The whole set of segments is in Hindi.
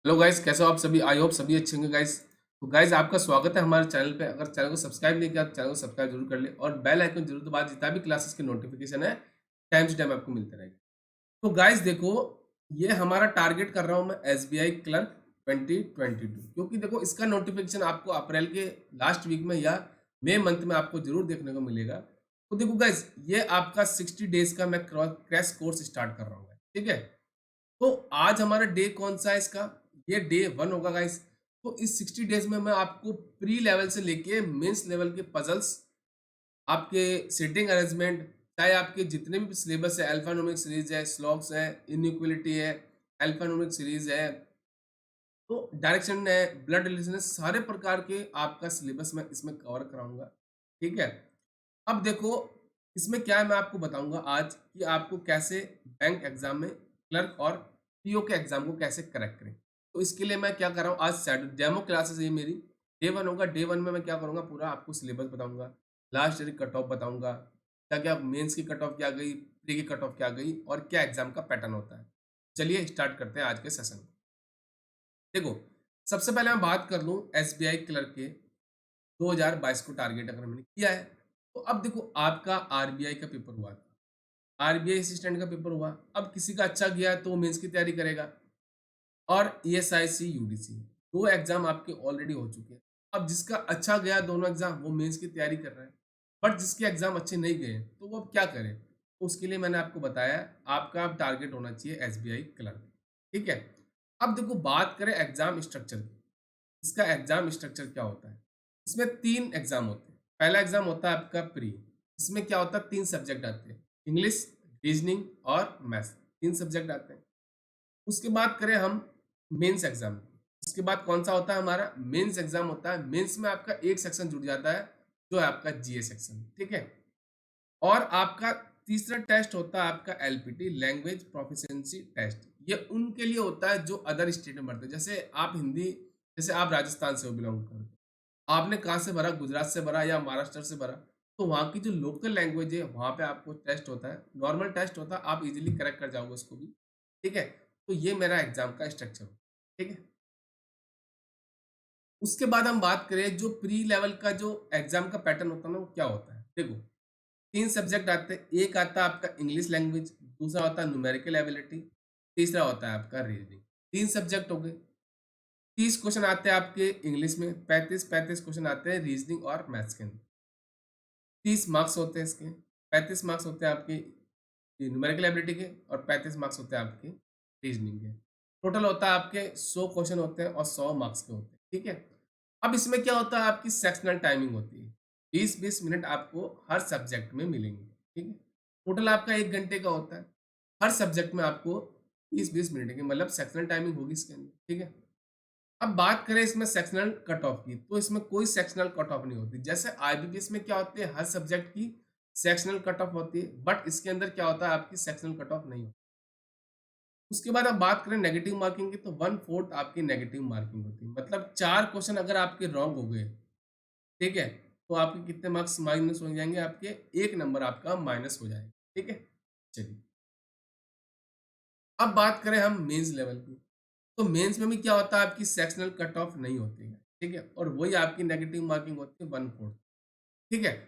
हेलो गाइस, कैसे हो आप सभी? आई होप सभी अच्छे होंगे गाइस। तो गाइस, आपका स्वागत है हमारे चैनल पे। अगर चैनल को सब्सक्राइब नहीं किया तो चैनल को सब्सक्राइब जरूर कर ले और बेल आइकन जरूर दबा, जितना भी क्लासेस के नोटिफिकेशन है टाइम टू टाइम आपको मिलता रहेगा। तो गाइस देखो, ये हमारा टारगेट कर रहा हूँ मैं एसबीआई क्लर्क 2022, क्योंकि देखो इसका नोटिफिकेशन आपको अप्रैल के लास्ट वीक में या मई मंथ में आपको जरूर देखने को मिलेगा। तो देखो गाइस, ये आपका 60 डेज का मैं क्रैश कोर्स स्टार्ट कर रहा हूँ, ठीक है। तो आज हमारा डे कौन सा है इसका? ये डे 1 होगा गाइस। तो इस 60 डेज में मैं आपको प्री लेवल से लेके मेंस लेवल के पजल्स, आपके सीटिंग अरेंजमेंट, चाहे आपके जितने भी सिलेबस है, अल्फान्यूमेरिक सीरीज है, स्लॉग्स है, इनइक्वालिटी है, अल्फान्यूमेरिक सीरीज है, तो डायरेक्शन है, ब्लड रिलेशन है, सारे प्रकार के आपका सिलेबस मैं इसमें कवर कराऊंगा, ठीक है। अब देखो, इसमें क्या है मैं आपको बताऊंगा आज कि आपको कैसे बैंक एग्जाम में क्लर्क और पीओ के एग्जाम को कैसे करेक्ट करें। तो इसके लिए मैं क्या कर रहा हूँ, आज डेमो क्लासेस ये मेरी डे 1 होगा। डे 1 में मैं क्या करूंगा, पूरा आपको सिलेबस बताऊंगा, लास्ट ईयर की कट ऑफ बताऊंगा, क्या क्या मेंस की कट ऑफ क्या गई, प्री की कट ऑफ क्या गई और क्या एग्जाम का पैटर्न होता है। चलिए स्टार्ट करते हैं आज के सेशन। देखो, सबसे पहले मैं बात कर लूँ एसबीआई क्लर्क के 2022 को टारगेट अगर मैंने किया है। तो अब देखो, आपका आरबीआई का पेपर हुआ था, आरबीआई असिस्टेंट का पेपर हुआ। अब किसी का अच्छा गया तो वो मेंस की तैयारी करेगा, और ईएसआईसी यूडीसी दो एग्जाम आपके ऑलरेडी हो चुके हैं। अब जिसका अच्छा गया दोनों एग्जाम, वो मेंस की तैयारी कर रहा है। बट जिसके एग्जाम अच्छे नहीं गए तो वो अब क्या करे? तो उसके लिए मैंने आपको बताया, आपका अब टारगेट होना चाहिए एसबीआई क्लर्क, ठीक है। अब देखो, बात करें एग्जाम स्ट्रक्चर की। इसका एग्जाम स्ट्रक्चर क्या होता है? इसमें 3 एग्जाम होते हैं। पहला एग्जाम होता है आपका प्री। इसमें क्या होता है, 3 सब्जेक्ट आते हैं, इंग्लिश, रीजनिंग और मैथ्स, 3 सब्जेक्ट आते हैं। उसके बाद करें हम मेंस एग्जाम की। उसके बाद कौन सा होता है हमारा मेंस एग्जाम होता है। मेंस में आपका एक सेक्शन जुड़ जाता है, जो है आपका जीए सेक्शन, ठीक है। और आपका तीसरा टेस्ट होता है आपका एलपीटी, लैंग्वेज प्रोफिशिएंसी टेस्ट। ये उनके लिए होता है जो अदर स्टेट में भरते हैं। जैसे आप हिंदी, जैसे आप राजस्थान से हो, बिलोंग करते हो, आपने कहाँ से भरा, गुजरात से भरा या महाराष्ट्र से भरा, तो वहाँ की जो लोकल लैंग्वेज है वहाँ पे आपको टेस्ट होता है, नॉर्मल टेस्ट होता है, आप इजीली करेक्ट कर जाओगे उसको भी, ठीक है। तो ये मेरा एग्जाम का स्ट्रक्चर, ठीक है। उसके बाद हम बात करें जो प्री लेवल का जो एग्जाम का पैटर्न होता है ना, वो क्या होता है। देखो, 3 सब्जेक्ट आते हैं। एक आता है आपका इंग्लिश लैंग्वेज, दूसरा होता है न्यूमेरिकल एबिलिटी, तीसरा होता है आपका रीजनिंग। 3 सब्जेक्ट हो गए। 30 क्वेश्चन आते हैं आपके इंग्लिश में, 35 क्वेश्चन आते हैं रीजनिंग और मैथ्स के अंदर। 30 मार्क्स होते हैं इसके, 35 मार्क्स होते हैं आपके न्यूमेरिकल एबिलिटी के और 35 मार्क्स होते हैं आपके रीजनिंग के। टोटल होता है आपके 100 क्वेश्चन होते हैं और 100 मार्क्स के होते हैं, ठीक है। अब इसमें क्या होता है, आपकी सेक्शनल टाइमिंग होती है, 20-20 मिनट आपको हर सब्जेक्ट में मिलेंगे, ठीक है। टोटल आपका 1 घंटे का होता है। हर सब्जेक्ट में आपको 20-20 मिनट की मतलब सेक्शनल टाइमिंग होगी इसके अंदर, ठीक है। अब बात करें इसमें सेक्शनल कट ऑफ की, तो इसमें कोई सेक्शनल कट ऑफ नहीं होती। जैसे आईबीपीएस में क्या होती है, हर सब्जेक्ट की सेक्शनल कट ऑफ होती है, बट इसके अंदर क्या होता है, आपकी सेक्शनल कट ऑफ नहीं होती। उसके बाद अब बात करें नेगेटिव मार्किंग की, तो 1/4 आपकी नेगेटिव मार्किंग होती है। मतलब 4 क्वेश्चन अगर आपके रॉन्ग हो गए, ठीक है, तो आपके कितने मार्क्स माइनस हो जाएंगे, आपके 1 नंबर आपका माइनस हो जाएगा, ठीक है। चलिए, अब बात करें हम मेंस लेवल की। तो मेंस में भी क्या होता है, आपकी सेक्शनल कट ऑफ नहीं होती है, ठीक है, और वही आपकी नेगेटिव मार्किंग होती है 1/4, ठीक है।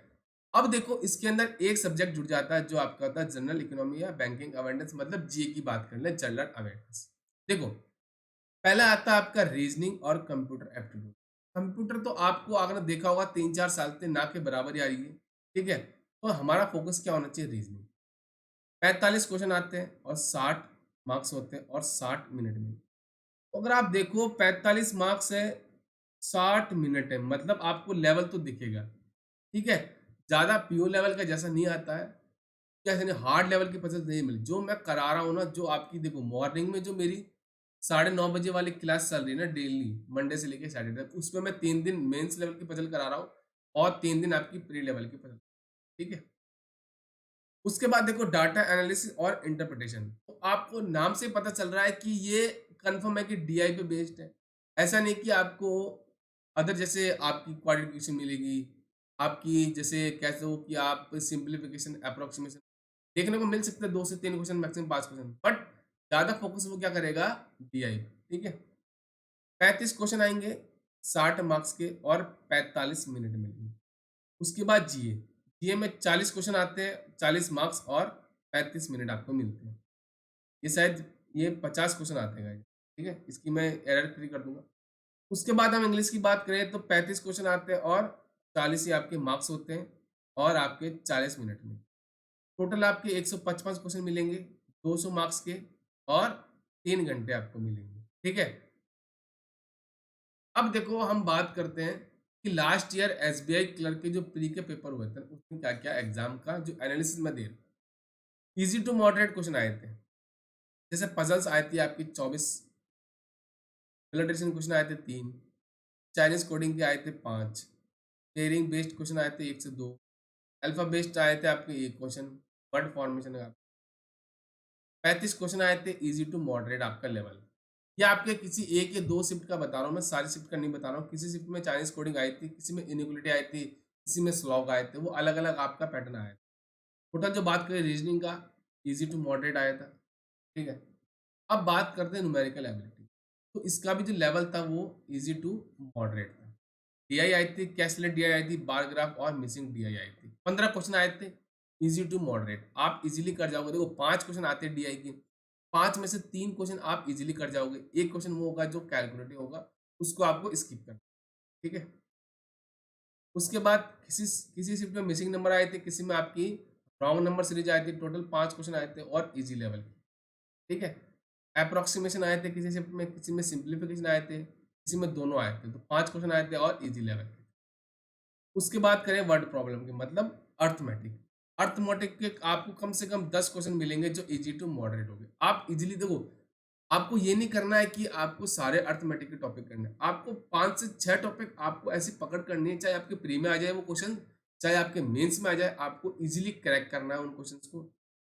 अब देखो, इसके अंदर एक सब्जेक्ट जुड़ जाता है जो आपका होता है जनरल इकोनॉमी या बैंकिंग अवेयरनेस, मतलब जीए की बात कर ले, जनरल अवेयरनेस। देखो, पहला आता है आपका रीजनिंग और कंप्यूटर एप्टीट्यूड। कंप्यूटर तो आपको अगर देखा होगा 3-4 साल से ना के बराबर ही आ रही है, ठीक है। तो हमारा फोकस क्या होना चाहिए, रीजनिंग। 45 क्वेश्चन आते हैं और 60 मार्क्स होते हैं और 60 मिनट में। तो अगर आप देखो, 45 मार्क्स है, 60 मिनट है, मतलब आपको लेवल तो दिखेगा, ठीक है। ज़्यादा पीओ लेवल का जैसा नहीं आता है, कैसे नहीं हार्ड लेवल की पजल नहीं मिली। जो मैं करा रहा हूँ ना, जो आपकी देखो मॉर्निंग में जो मेरी 9:30 बजे वाली क्लास चल रही है ना डेली, मंडे से लेके सैटरडे तक, उसमें मैं 3 दिन मेंस लेवल की पजल करा रहा हूँ और 3 दिन आपकी प्री लेवल की पजल, ठीक है। उसके बाद देखो, डाटा एनालिसिस और इंटरप्रिटेशन। तो आपको नाम से पता चल रहा है कि ये कंफर्म है कि डीआई पे बेस्ड है। ऐसा नहीं कि आपको अदर जैसे आपकी क्वालिफिकेशन मिलेगी, आपकी जैसे कैसे हो कि आप सिंप्लीफिकेशन अप्रोक्सीमेशन देखने को मिल सकता है, 2 से 3 क्वेश्चन मैक्सिमम 5 क्वेश्चन, बट ज़्यादा फोकस वो क्या करेगा, डीआई, ठीक है। 35 क्वेश्चन आएंगे 60 मार्क्स के और 45 मिनट मिलेंगे। उसके बाद जीए, जीए में 40 क्वेश्चन आते हैं 40 मार्क्स और 35 मिनट आपको मिलते हैं। ये शायद ये 50 क्वेश्चन आते हैं गाइस, ठीक है, इसकी मैं एरर फ्री कर दूंगा। उसके बाद हम इंग्लिश की बात करें तो 35 क्वेश्चन आते हैं और 40 ही आपके मार्क्स होते हैं और आपके 40 मिनट में टोटल आपके 155 क्वेश्चन मिलेंगे 200 मार्क्स के और 3 घंटे आपको मिलेंगे, ठीक है। अब देखो हम बात करते हैं कि लास्ट ईयर एसबीआई क्लर्क के जो प्री के पेपर हुए थे उसमें क्या क्या एग्जाम का जो एनालिसिस में दे रहा हूं। इजी टू मॉडरेट क्वेश्चन आए थे, जैसे पजल्स आई थी आपकी 24, फिल्ट्रेशन क्वेश्चन आए थे 3, चाइनीज कोडिंग के आए थे 5, पेयरिंग बेस्ड क्वेश्चन आए थे 1 से 2, अल्फा बेस्ड आए थे आपके 1 क्वेश्चन, वर्ड फॉर्मेशन का 35 क्वेश्चन आए थे इजी टू मॉडरेट आपका लेवल। ये आपके किसी एक या दो शिफ्ट का बता रहा हूँ मैं, सारी शिफ्ट का नहीं बता रहा हूँ। किसी शिफ्ट में चाइनीज कोडिंग आई थी, किसी में इनइक्वलिटी आई थी, किसी में स्लॉग आए थे, वो अलग अलग आपका पैटर्न आया था। टोटल जो बात करें रीजनिंग का, इजी टू मॉडरेट आया था, ठीक है। अब बात करते हैं न्यूमेरिकल एबिलिटी, तो इसका भी जो लेवल था वो इजी टू मॉडरेट था। डीआई आई थी, कैशलेट डीआई आई थी, बार ग्राफ और मिसिंग डीआई आई थी। 15 क्वेश्चन आए थे इजी टू मॉडरेट, आप इजीली कर जाओगे। देखो 5 क्वेश्चन आते हैं डीआई के, 5 में से 3 क्वेश्चन आप इजीली कर जाओगे, एक क्वेश्चन वो होगा जो कैलकुलेटिव होगा, उसको आपको स्किप करना, ठीक है। उसके बाद किसी किसी शिफ्ट में मिसिंग नंबर आए थे, किसी में आपकी रॉन्ग नंबर सीरीज आए थे। टोटल 5 क्वेश्चन आए थे और इजी लेवल के, ठीक है। अप्रोक्सीमेशन आए थे किसी शिफ्ट में, किसी में सिंप्लीफिकेशन आए थे, किसी में दोनों आए थे। तो 5 क्वेश्चन आए थे और इजी लेवल के। उसके बाद करें वर्ड प्रॉब्लम की, मतलब अर्थमेटिक। अर्थमेटिक के आपको कम से कम 10 क्वेश्चन मिलेंगे जो इजी टू मॉडरेट होंगे। आप इजीली देखो, आपको ये नहीं करना है कि आपको सारे अर्थमेटिक के टॉपिक करने हैं। आपको 5 से 6 टॉपिक आपको ऐसी पकड़ करनी है, चाहे आपके प्री में आ जाए वो क्वेश्चन, चाहे आपके मेंस में आ जाए, आपको इजीली क्रैक करना है उन क्वेश्चंस को।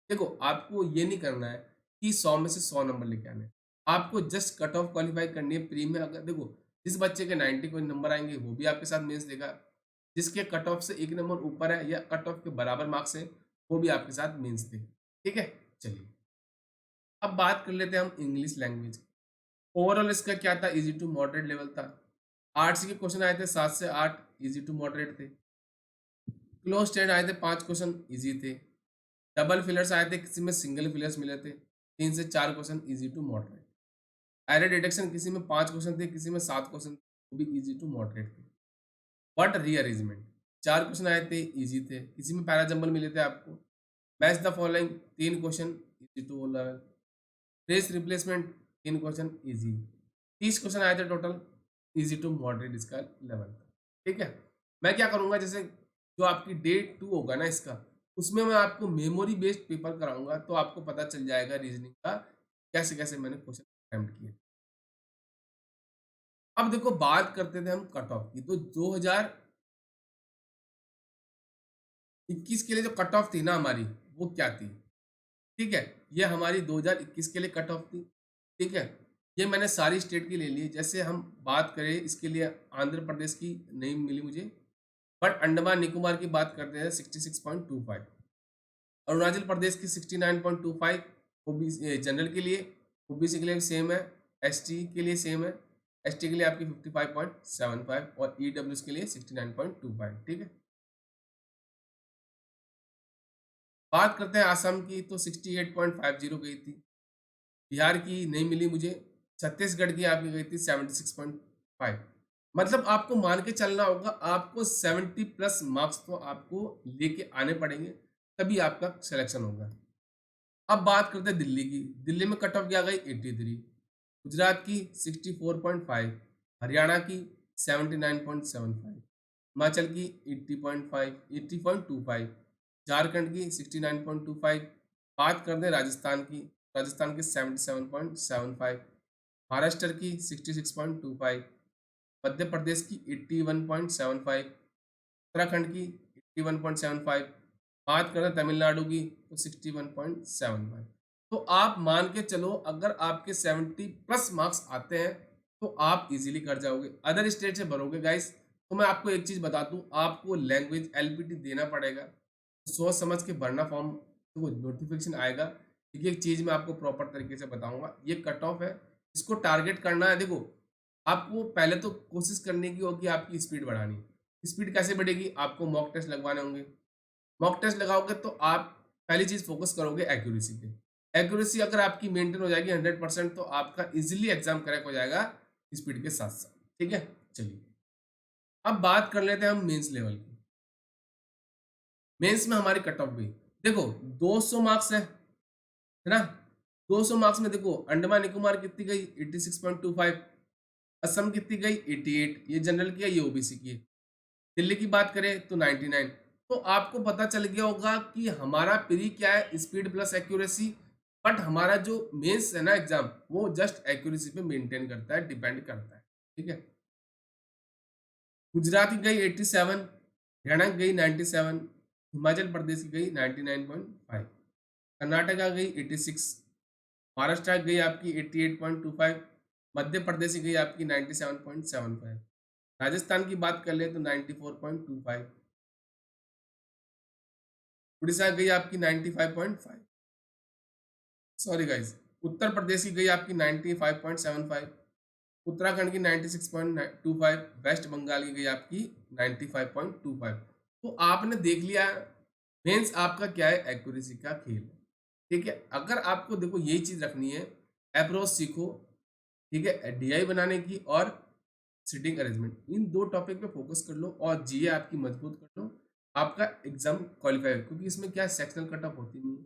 देखो आपको ये नहीं करना है कि 100 में से 100 नंबर लेके आने हैं। आपको जस्ट कट ऑफ क्वालिफाई करनी है प्री में। अगर देखो जिस बच्चे के 90 कोई नंबर आएंगे वो भी आपके साथ मेंस देगा, जिसके कट ऑफ से एक नंबर ऊपर है या कट ऑफ के बराबर मार्क्स है वो भी आपके साथ मेंस देगा, ठीक है। चलिए अब बात कर लेते हैं हम इंग्लिश लैंग्वेज। ओवरऑल इसका क्या था, इजी टू मॉडरेट लेवल था। आर्ट्स के क्वेश्चन आए थे 7 से 8, इजी टू मॉडरेट थे। क्लोज टेंड आए थे 5 क्वेश्चन, इजी थे। डबल फिलर्स आए थे, किसी में सिंगल फिलर्स मिले थे, 3 से 4 question, easy to moderate. Error detection किसी में 5 क्वेश्चन थे, किसी में 7 क्वेश्चन, वो भी इजी टू मॉडरेट थे। वर्ड रीअरेंजमेंट 4 क्वेश्चन आए थे, इजी थे, किसी में पैराजम्बल मिले थे आपको। Match the following 3 question, easy to level. Phrase replacement 3 question, easy. 30 question आए थे टोटल, इजी टू मॉडरेट इसका लेवल था, ठीक है। मैं क्या करूंगा, जैसे जो आपकी डे 2 होगा ना इसका, उसमें मैं आपको मेमोरी बेस्ड पेपर कराऊंगा, तो आपको पता चल जाएगा रीजनिंग का कैसे कैसे मैंने क्वेश्चन अटेम्प्ट किए। अब देखो बात करते थे हम कट ऑफ की, तो 2021 के लिए जो कट ऑफ थी ना हमारी, वो क्या थी, ठीक है। ये हमारी 2021 के लिए कट ऑफ थी, ठीक है। ये मैंने सारी स्टेट की ले ली। जैसे हम बात करें इसके लिए आंध्र प्रदेश की नहीं मिली मुझे, बट अंडमान निकोबार की बात करते हैं 66.25, अरुणाचल प्रदेश की 69.25, ओबीसी जनरल के लिए, ओबीसी के लिए सेम है, एसटी के लिए सेम है, एसटी के लिए आपकी 55.75 और ईडब्ल्यूएस के लिए 69.25, ठीक है। बात करते हैं आसाम की, तो 68.50 गई थी। बिहार की नहीं मिली मुझे, छत्तीसगढ़ की आपकी गई थी 76.5। मतलब आपको मान के चलना होगा, आपको 70 प्लस मार्क्स तो आपको लेके आने पड़ेंगे, तभी आपका सिलेक्शन होगा। अब बात करते हैं दिल्ली की। दिल्ली में कट ऑफ क्या गई 83, गुजरात की 64.5, हरियाणा की 79.75, हिमाचल की 80.5, 80.25, झारखंड की 69.25। बात करते हैं राजस्थान की, राजस्थान की 77.75, महाराष्ट्र की 66.25, मध्य प्रदेश की 81.75, उत्तराखंड की 81.75। बात करें तमिलनाडु की तो 61.75। तो आप मान के चलो अगर आपके 70 प्लस मार्क्स आते हैं तो आप इजीली कर जाओगे। अदर स्टेट से भरोगे गाइस, तो मैं आपको एक चीज बता दूं, आपको लैंग्वेज एलपीटी देना पड़ेगा। सोच समझ के भरना फॉर्म, तो वो नोटिफिकेशन आएगा। ठीक है, एक चीज मैं आपको प्रॉपर तरीके से बताऊंगा, ये कट ऑफ है, इसको टारगेट करना है। देखो आपको पहले तो कोशिश करने की होगी आपकी स्पीड बढ़ानी। स्पीड कैसे बढ़ेगी? आपको मॉक टेस्ट लगवाने होंगे। मॉक टेस्ट लगाओगे तो आप पहली चीज़ फ़ोकस करोगे एक्यूरेसी पे। एक्यूरेसी अगर आपकी मेंटेन हो जाएगी 100% तो आपका ईज़िली एग्ज़ाम क्रैक हो जाएगा स्पीड के साथ-साथ। ठीक है? चलिए, अब बात कर लेते हैं हम मेंस लेवल की। मेंस में हमारी कट ऑफ गई। देखो 200 मार्क्स है ना? 200 मार्क्स में देखो अंडमान निकोबार कितनी गई 86.25, असम कितनी गई 88, ये जनरल की है, ये ओबीसी की है। दिल्ली की बात करें तो 99। तो आपको पता चल गया होगा कि हमारा प्री क्या है, स्पीड प्लस एक्यूरेसी, बट हमारा जो मेंस है ना एग्जाम, वो जस्ट एक्यूरेसी पे मेंटेन करता है, डिपेंड करता है। ठीक है? गुजरात की गई 87, हरियाणा की गई 97, हिमाचल प्रदेश की गई 99.5, कर्नाटका गई 86, महाराष्ट्र की गई आपकी 88.25, मध्य प्रदेश की गई आपकी 97.75, राजस्थान की बात कर ले तो 94.25, उड़ीसा गई आपकी 95.5, सॉरी गाइस, उत्तर प्रदेश की गई आपकी 95.75, उत्तराखंड की 96.25, वेस्ट बंगाल की गई आपकी 95.25। तो आपने देख लिया मेंस आपका क्या है, एक्यूरेसी का खेल है। ठीक है? अगर आपको देखो यही चीज रखनी है, अप्रोच सीखो, ठीक है, डीआई बनाने की और सिटिंग अरेंजमेंट, इन दो टॉपिक पे फोकस कर लो और जीए आपकी मजबूत कर लो, आपका एग्जाम क्वालिफाई है, क्योंकि इसमें क्या सेक्शनल कट ऑफ होती नहीं है।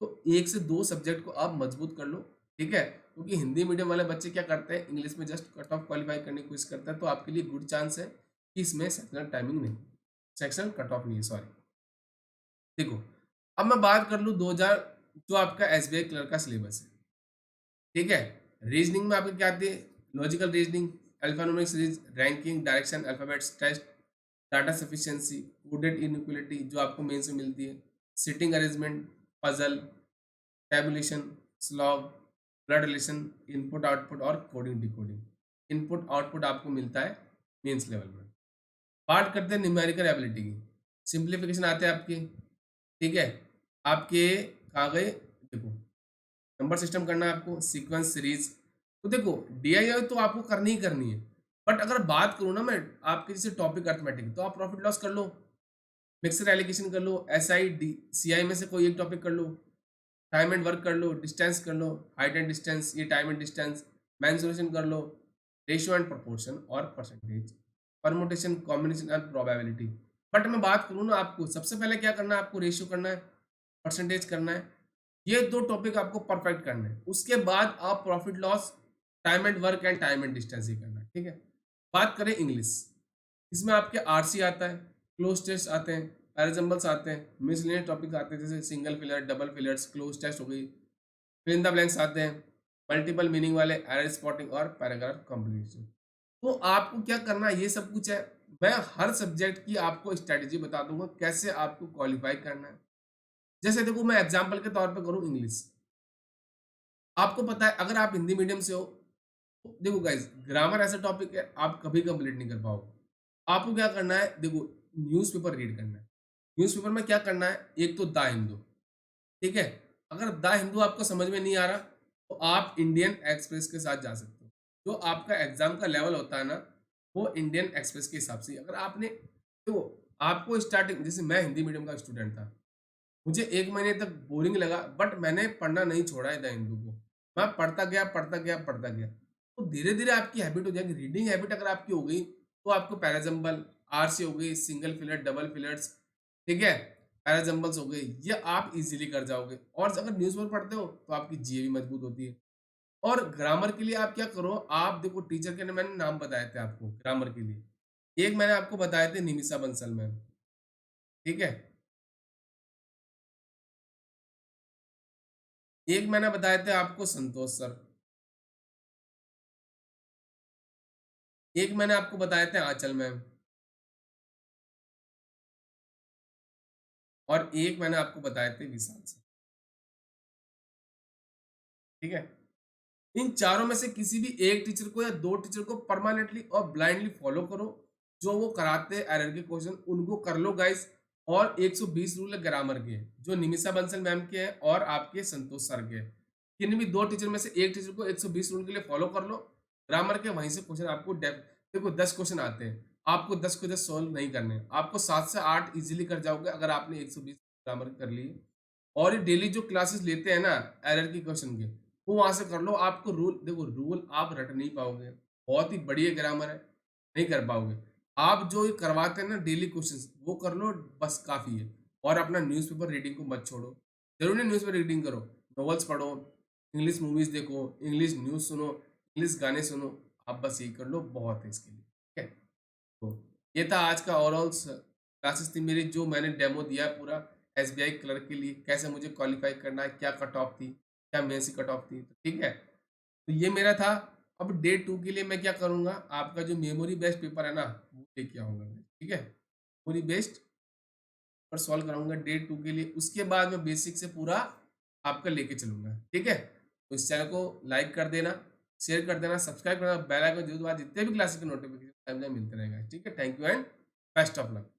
तो एक से दो सब्जेक्ट को आप मजबूत कर लो। ठीक है? क्योंकि हिंदी मीडियम वाले बच्चे क्या करते हैं, इंग्लिश में जस्ट कट ऑफ क्वालिफाई करने की कोशिश करता है, तो आपके लिए गुड चांस है कि इसमें सेक्शनल टाइमिंग नहीं, सेक्शनल कट ऑफ नहीं है, सॉरी। देखो, अब मैं बात कर लूँ 2000 जो आपका एसबीआई क्लर्क का सिलेबस है। ठीक है? रीजनिंग में आपके क्या आती है, logical reasoning, alphanumeric series, ranking, direction, alphabets test, data sufficiency, coded inequality जो आपको मेन से मिलती है, sitting arrangement, puzzle, tabulation, slog, blood relation, input output और कोडिंग डिकोडिंग। इनपुट आउटपुट आपको मिलता है मेंस लेवल में। बात करते हैं न्यूमेरिकल एबिलिटी की, सिंप्लीफिकेशन आते हैं आपके। ठीक है? आपके कहाँ गए, देखो नंबर सिस्टम करना है आपको, सीक्वेंस सीरीज। तो देखो डीआईआई तो आपको करनी ही करनी है, बट अगर बात करूँ ना मैं आपके जैसे टॉपिक अर्थमेटिक, तो आप प्रॉफिट लॉस कर लो, मिक्सर एलिगेशन कर लो, एसआई डी सीआई में से कोई एक टॉपिक कर लो, टाइम एंड वर्क कर लो, डिस्टेंस कर लो, हाइट एंड डिस्टेंस, ये टाइम एंड डिस्टेंस, मेंसुरेशन कर लो, रेशियो एंड प्रोपोर्शन और percentage, permutation, combination and probability. But मैं बात करूँ ना, आपको सबसे पहले क्या करना है, आपको रेशियो करना है, परसेंटेज करना है, ये दो टॉपिक आपको परफेक्ट करना है। उसके बाद आप profit loss, time and work and time and distance ही करना है। ठीक है? बात करें इंग्लिश, इसमें आपके आरसी आता है, क्लोज टेस्ट आते हैं, पैराजम्बल्स आते हैं, मिसलेनियस टॉपिक आते हैं जैसे single filler, double fillers, cloze test हो गई, फिल इन द ब्लैंक्स आते हैं, मल्टीपल मीनिंग वाले, एरर स्पॉटिंग और पैराग्राफ कॉम्प्लीशन। तो आपको क्या करना है, ये सब कुछ है। मैं हर सब्जेक्ट की आपको स्ट्रेटेजी बता दूंगा कैसे आपको क्वालिफाई करना है। जैसे देखो मैं एग्जाम्पल के तौर पर करूँ इंग्लिश, आपको पता है अगर आप हिंदी मीडियम से हो तो देखो गाइस, ग्रामर ऐसा टॉपिक है आप कभी कंप्लीट नहीं कर पाओगे। आपको क्या करना है, देखो न्यूज़पेपर रीड करना है। न्यूज़पेपर में क्या करना है, एक तो द हिंदू, ठीक है? अगर द हिंदू आपको समझ में नहीं आ रहा तो आप इंडियन एक्सप्रेस के साथ जा सकते हो। जो आपका एग्जाम का लेवल होता है ना, वो इंडियन एक्सप्रेस के हिसाब से, अगर आपने तो आपको स्टार्टिंग, जैसे मैं हिंदी मीडियम का स्टूडेंट था, मुझे 1 महीने तक बोरिंग लगा, बट मैंने पढ़ना नहीं छोड़ा है द हिंदू को। मैं पढ़ता गया, पढ़ता गया, पढ़ता गया। तो धीरे-धीरे आपकी हैबिट हो जाएगी। रीडिंग हैबिट अगर आपकी हो गई, तो आपको पैराजम्बल, आरसी हो गई, सिंगल फिलर, डबल फिलर्स, ठीक है? पैराजम्बल्स हो गए, ये आप इज़िली कर जाओगे। और अगर न्यूज़पेपर पढ़ते हो, तो आपकी जीए भी मजबूत होती है। और ग्रामर के लिए आप क्या करो, आप देखो टीचर के मैंने नाम बताए थे आपको ग्रामर के लिए। एक मैंने आपको बताए थे निमिषा बंसल मैम, ठीक है? एक मैंने बताए थे आपको संतोष सर, एक मैंने आपको बताए थे आंचल मैम, और एक मैंने आपको बताए थे विशाल सर, ठीक है? इन चारों में से किसी भी एक टीचर को या दो टीचर को परमानेंटली और ब्लाइंडली फॉलो करो। जो वो कराते हैं एरर के क्वेश्चन उनको कर लो गाइस। और 120 रूल है ग्रामर के, जो निमिषा बंसल मैम के हैं और आपके संतोष सर के हैं। किन भी दो टीचर में से एक टीचर को 120 रूल के लिए फॉलो कर लो। ग्रामर के वहीं से क्वेश्चन आपको देखो 10 क्वेश्चन आते हैं, आपको 10 को 10 सॉल्व नहीं करने हैं, आपको 7 से 8 इजीली कर जाओगे अगर आपने 120 ग्रामर कर लिए। और ये डेली जो क्लासेस लेते हैं ना एरर की क्वेश्चन के, वो वहां से कर लो। आपको रूल देखो, रूल आप रट नहीं पाओगे, बहुत ही बढ़िया ग्रामर है, नहीं कर पाओगे। आप जो ये करवाते हैं ना डेली क्वेश्चंस वो कर लो, बस काफी है। और अपना न्यूज़पेपर रीडिंग को मत छोड़ो, जरूरी नहीं न्यूज़पेपर रीडिंग करो, नॉवेल्स पढ़ो, इंग्लिश मूवीज देखो, इंग्लिश न्यूज़ सुनो, इंग्लिश गाने सुनो, आप बस यही कर लो, बहुत है इसके लिए, ठीक है। तो ये था आज का ओवरऑल क्लासेस थी मेरी, जो मैंने डेमो दिया है पूरा एसबीआई क्लर्क के लिए, कैसे मुझे क्वालिफाई करना है, क्या कट ऑफ थी, क्या मेंस की कट ऑफ थी, तो ठीक है। तो ये मेरा था। अब डे 2 के लिए मैं क्या करूँगा, आपका जो मेमोरी बेस्ड पेपर है ना, वो लेके आऊँगा मैं, ठीक है? मेमोरी बेस्ड पर सॉल्व कराऊँगा डे 2 के लिए, उसके बाद मैं बेसिक से पूरा आपका लेके चलूँगा, ठीक है? तो इस चैनल को लाइक कर देना, शेयर कर देना, सब्सक्राइब करना, बेल आइकन जरूर दबाना, जितने भी क्लासेस के नोटिफिकेशन टाइम मिलते रहेगा, ठीक है? Thank you and best of luck.